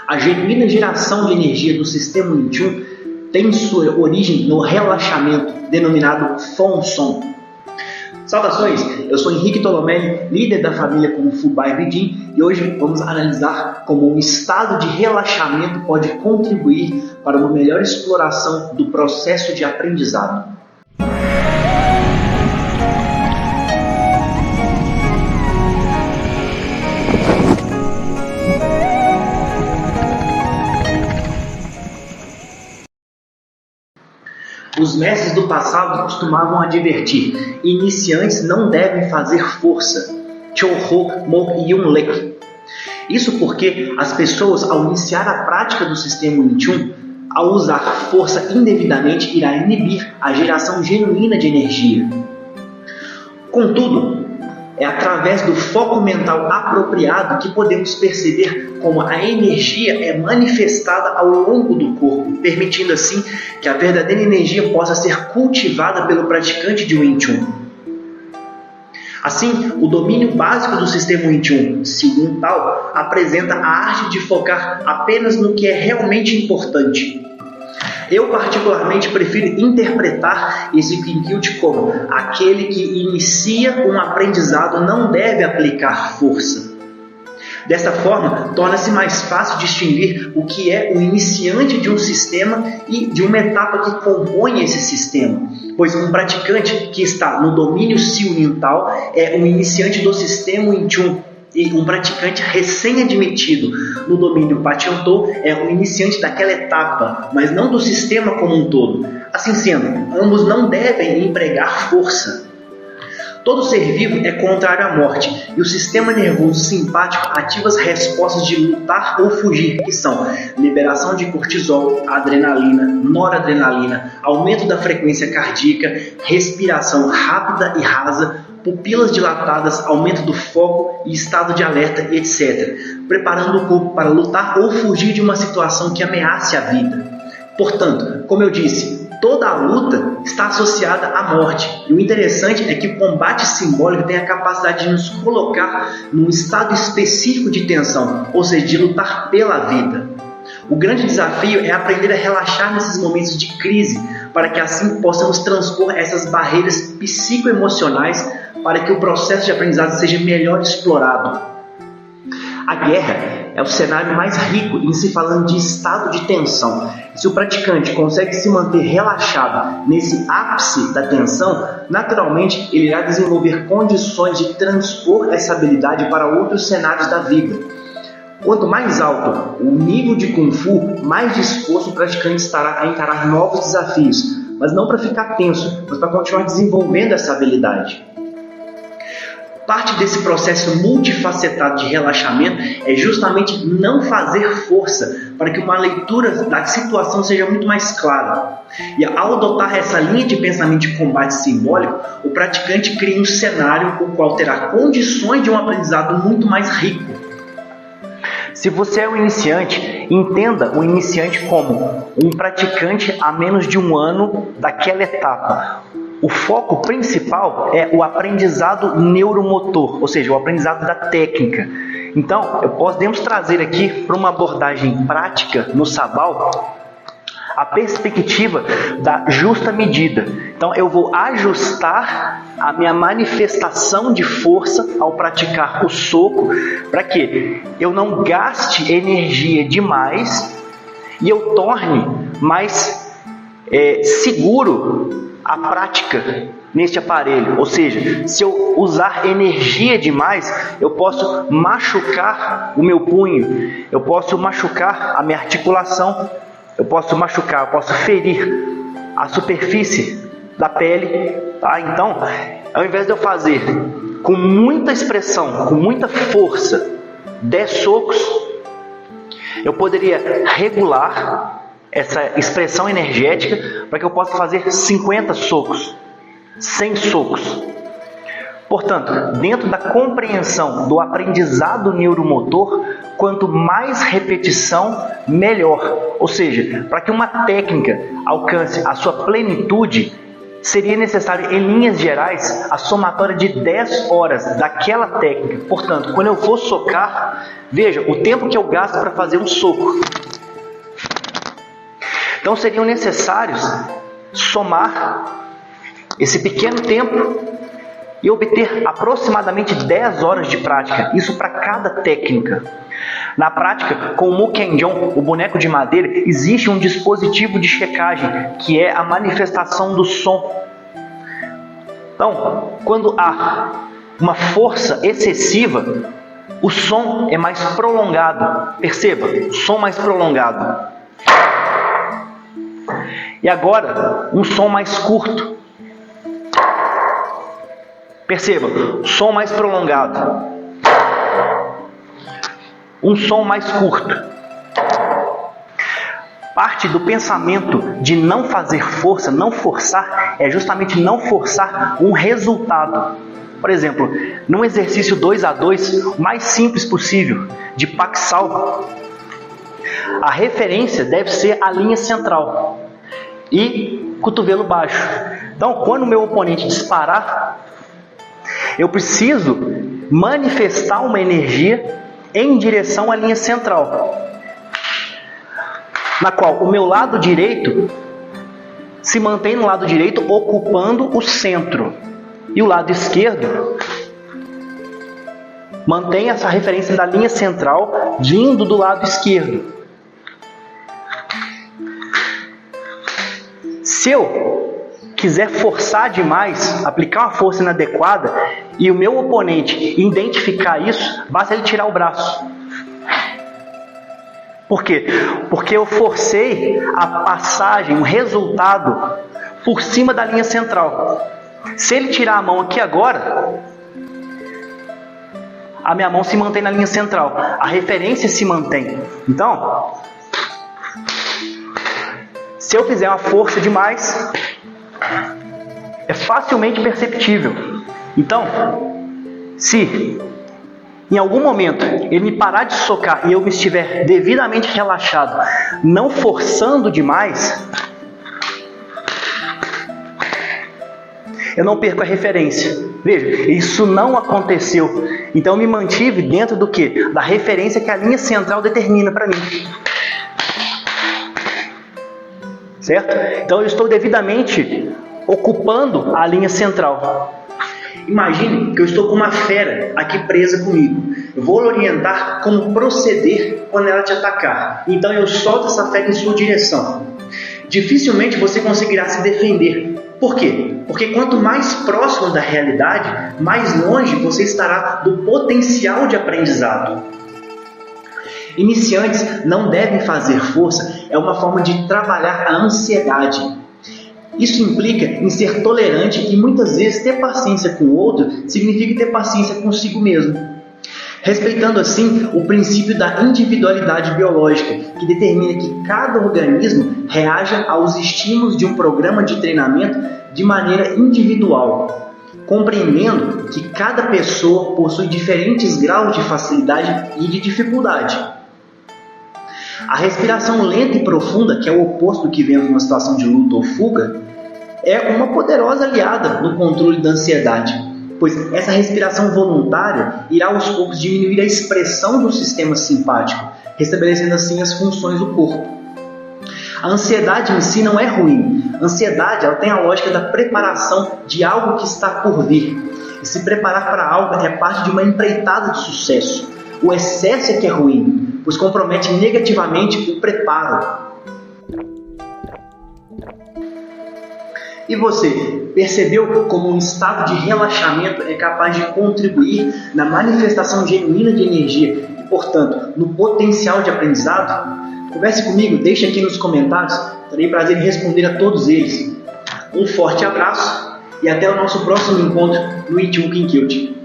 A genuína geração de energia do sistema Wing Chun tem sua origem no relaxamento, denominado Fong Song. Saudações, eu sou Henrique Tolomelli, líder da família Kung Fu by Vidin, e hoje vamos analisar como um estado de relaxamento pode contribuir para uma melhor exploração do processo de aprendizado. Os mestres do passado costumavam advertir: iniciantes não devem fazer força. Choho Mo Yun Lek. Isso porque as pessoas, ao iniciar a prática do sistema Wing Chun, ao usar força indevidamente, irá inibir a geração genuína de energia. Contudo, é através do foco mental apropriado que podemos perceber como a energia é manifestada ao longo do corpo, permitindo assim que a verdadeira energia possa ser cultivada pelo praticante de Wing Chun. Assim, o domínio básico do sistema Wing Chun, Siu Yun Tao, apresenta a arte de focar apenas no que é realmente importante. Eu particularmente prefiro interpretar esse Kingkyuchi como aquele que inicia um aprendizado não deve aplicar força. Dessa forma, torna-se mais fácil distinguir o que é o iniciante de um sistema e de uma etapa que compõe esse sistema, pois um praticante que está no domínio Siu Yun Tao é um iniciante do sistema Wing Chun, e um praticante recém-admitido no domínio Pacheontou é um iniciante daquela etapa, mas não do sistema como um todo. Assim sendo, ambos não devem empregar força. Todo ser vivo é contrário à morte, e o sistema nervoso simpático ativa as respostas de lutar ou fugir, que são liberação de cortisol, adrenalina, noradrenalina, aumento da frequência cardíaca, respiração rápida e rasa, pupilas dilatadas, aumento do foco e estado de alerta, etc., preparando o corpo para lutar ou fugir de uma situação que ameace a vida. Portanto, como eu disse, toda a luta está associada à morte, e o interessante é que o combate simbólico tem a capacidade de nos colocar num estado específico de tensão, ou seja, de lutar pela vida. O grande desafio é aprender a relaxar nesses momentos de crise, para que assim possamos transpor essas barreiras psicoemocionais para que o processo de aprendizado seja melhor explorado. A guerra é o cenário mais rico em se falando de estado de tensão. Se o praticante consegue se manter relaxado nesse ápice da tensão, naturalmente ele irá desenvolver condições de transpor essa habilidade para outros cenários da vida. Quanto mais alto o nível de Kung Fu, mais disposto o praticante estará a encarar novos desafios, mas não para ficar tenso, mas para continuar desenvolvendo essa habilidade. Parte desse processo multifacetado de relaxamento é justamente não fazer força, para que uma leitura da situação seja muito mais clara. E ao adotar essa linha de pensamento de combate simbólico, o praticante cria um cenário o qual terá condições de um aprendizado muito mais rico. Se você é um iniciante, entenda o iniciante como um praticante há menos de um ano daquela etapa. O foco principal é o aprendizado neuromotor, ou seja, o aprendizado da técnica. Então, podemos trazer aqui para uma abordagem prática no Sabal a perspectiva da justa medida. Então, eu vou ajustar a minha manifestação de força ao praticar o soco, para que eu não gaste energia demais e eu torne mais seguro a prática neste aparelho. Ou seja, se eu usar energia demais, eu posso machucar o meu punho, eu posso machucar a minha articulação, eu posso ferir a superfície da pele, tá? Então, ao invés de eu fazer com muita expressão, com muita força, 10 socos, eu poderia regular essa expressão energética para que eu possa fazer 50 socos, 100 socos. Portanto, dentro da compreensão do aprendizado neuromotor, quanto mais repetição, melhor. Ou seja, para que uma técnica alcance a sua plenitude, seria necessário, em linhas gerais, a somatória de 10 horas daquela técnica. Portanto, quando eu for socar, veja o tempo que eu gasto para fazer um soco. Então seriam necessários somar esse pequeno tempo e obter aproximadamente 10 horas de prática, isso para cada técnica. Na prática, com o Mukenjong, o boneco de madeira, existe um dispositivo de checagem, que é a manifestação do som. Então, quando há uma força excessiva, o som é mais prolongado. Perceba, o som mais prolongado. E agora, um som mais curto. Perceba, som mais prolongado. Um som mais curto. Parte do pensamento de não fazer força, não forçar, é justamente não forçar um resultado. Por exemplo, num exercício 2 a 2, o mais simples possível, de Paksal, a referência deve ser a linha central e cotovelo baixo. Então, quando o meu oponente disparar, eu preciso manifestar uma energia em direção à linha central, na qual o meu lado direito se mantém no lado direito, ocupando o centro, e o lado esquerdo mantém essa referência da linha central vindo do lado esquerdo. Se eu quiser forçar demais, aplicar uma força inadequada, e o meu oponente identificar isso, basta ele tirar o braço. Por quê? Porque eu forcei a passagem, o resultado, por cima da linha central. Se ele tirar a mão aqui agora, a minha mão se mantém na linha central, a referência se mantém. Então, se eu fizer uma força demais, é facilmente perceptível. Então, se em algum momento ele me parar de socar e eu me estiver devidamente relaxado, não forçando demais, eu não perco a referência. Veja, isso não aconteceu. Então eu me mantive dentro do quê? Da referência que a linha central determina para mim. Certo? Então eu estou devidamente ocupando a linha central. Imagine que eu estou com uma fera aqui presa comigo. Eu vou lhe orientar como proceder quando ela te atacar. Então eu solto essa fera em sua direção. Dificilmente você conseguirá se defender. Por quê? Porque quanto mais próximo da realidade, mais longe você estará do potencial de aprendizado. Iniciantes não devem fazer força, é uma forma de trabalhar a ansiedade. Isso implica em ser tolerante e muitas vezes ter paciência com o outro significa ter paciência consigo mesmo. Respeitando assim o princípio da individualidade biológica, que determina que cada organismo reaja aos estímulos de um programa de treinamento de maneira individual, compreendendo que cada pessoa possui diferentes graus de facilidade e de dificuldade. A respiração lenta e profunda, que é o oposto do que vemos numa situação de luta ou fuga, é uma poderosa aliada no controle da ansiedade, pois essa respiração voluntária irá aos poucos diminuir a expressão do sistema simpático, restabelecendo assim as funções do corpo. A ansiedade em si não é ruim. A ansiedade ela tem a lógica da preparação de algo que está por vir. E se preparar para algo é parte de uma empreitada de sucesso. O excesso é que é ruim, pois compromete negativamente o preparo. E você, percebeu como um estado de relaxamento é capaz de contribuir na manifestação genuína de energia e, portanto, no potencial de aprendizado? Converse comigo, deixe aqui nos comentários, terei prazer em responder a todos eles. Um forte abraço e até o nosso próximo encontro no Ichigo Kinkyuchi.